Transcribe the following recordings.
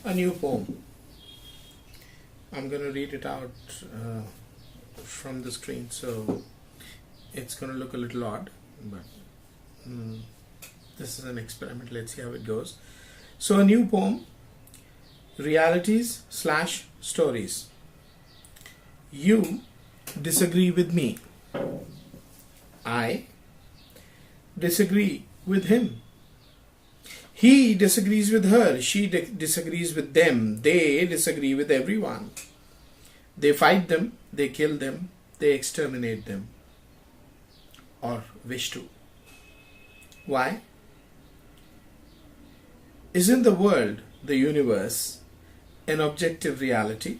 A new poem. I'm going to read it out from the screen, so it's going to look a little odd, but this is an experiment. Let's see how it goes. So, a new poem, realities/stories. You disagree with me. I disagree with him. He disagrees with her. She disagrees with them. They disagree with everyone. They fight them. They kill them. They exterminate them. Or wish to. Why? Isn't the world, the universe, an objective reality?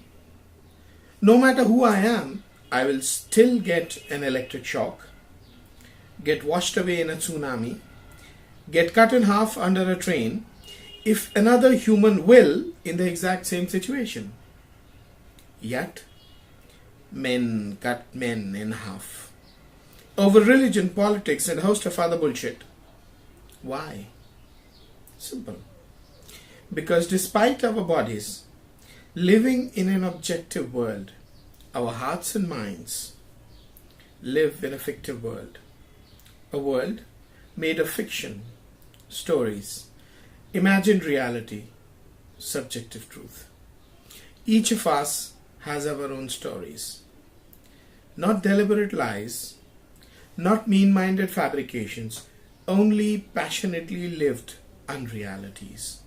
No matter who I am, I will still get an electric shock, get washed away in a tsunami, get cut in half under a train if another human will in the exact same situation. Yet, men cut men in half. Over religion, politics, and a host of other bullshit. Why? Simple. Because despite our bodies living in an objective world, our hearts and minds live in a fictive world. A world made of fiction, stories, imagined reality, subjective truth. Each of us has our own stories. Not deliberate lies, not mean-minded fabrications, only passionately lived unrealities,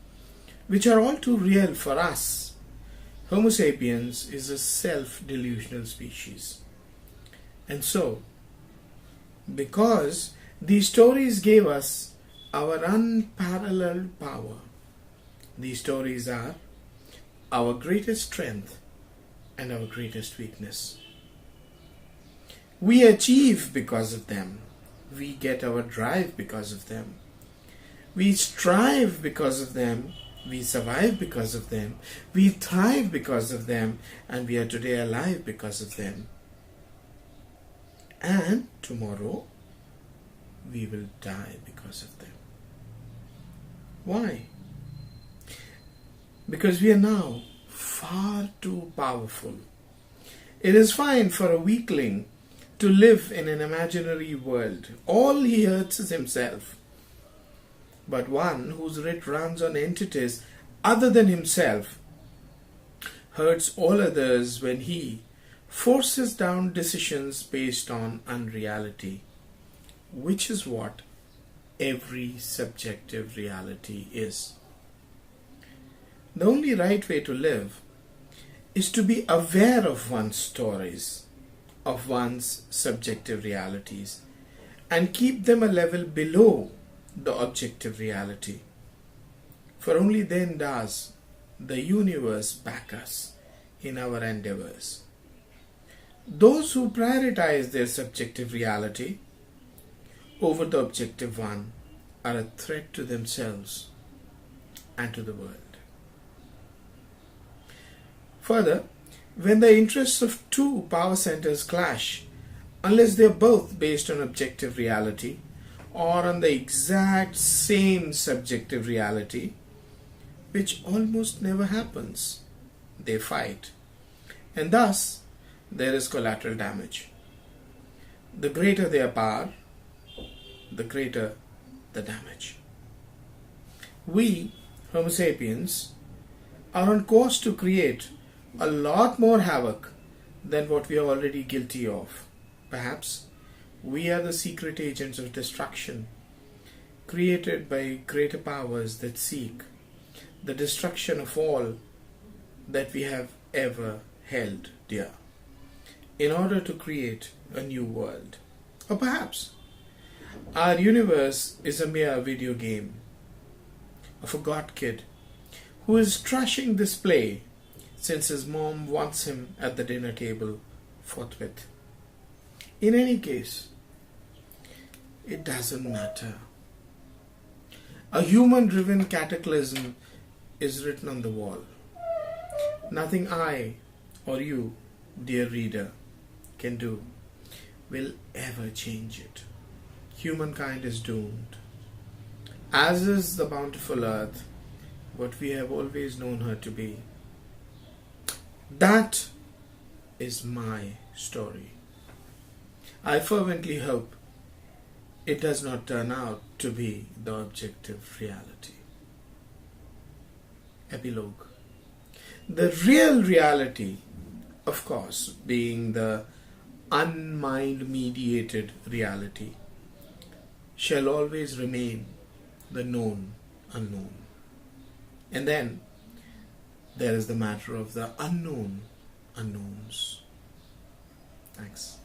which are all too real for us. Homo sapiens is a self-delusional species. And so, because these stories gave us our unparalleled power, these stories are our greatest strength and our greatest weakness. We achieve because of them. We get our drive because of them. We strive because of them. We survive because of them. We thrive because of them. And we are today alive because of them. And tomorrow, we will die because of them. Why? Because we are now far too powerful. It is fine for a weakling to live in an imaginary world. All he hurts is himself. But one whose writ runs on entities other than himself hurts all others when he forces down decisions based on unreality, which is what every subjective reality is. The only right way to live is to be aware of one's stories, of one's subjective realities, and keep them a level below the objective reality. For only then does the universe back us in our endeavors. Those who prioritize their subjective reality over the objective one are a threat to themselves and to the world. Further, when the interests of two power centers clash, unless they are both based on objective reality or on the exact same subjective reality, which almost never happens, they fight. And thus, there is collateral damage. The greater their power, the greater the damage. We, Homo sapiens, are on course to create a lot more havoc than what we are already guilty of. Perhaps we are the secret agents of destruction, created by greater powers that seek the destruction of all that we have ever held dear, in order to create a new world. Or perhaps our universe is a mere video game of a god kid who is trashing this play since his mom wants him at the dinner table forthwith. In any case, it doesn't matter. A human-driven cataclysm is written on the wall. Nothing I or you, dear reader, can do will ever change it. Humankind is doomed. As is the bountiful earth, what we have always known her to be. That is my story. I fervently hope it does not turn out to be the objective reality. Epilogue. The real reality, of course, being the unmind mediated reality, shall always remain the known unknown. And then there is the matter of the unknown unknowns. Thanks.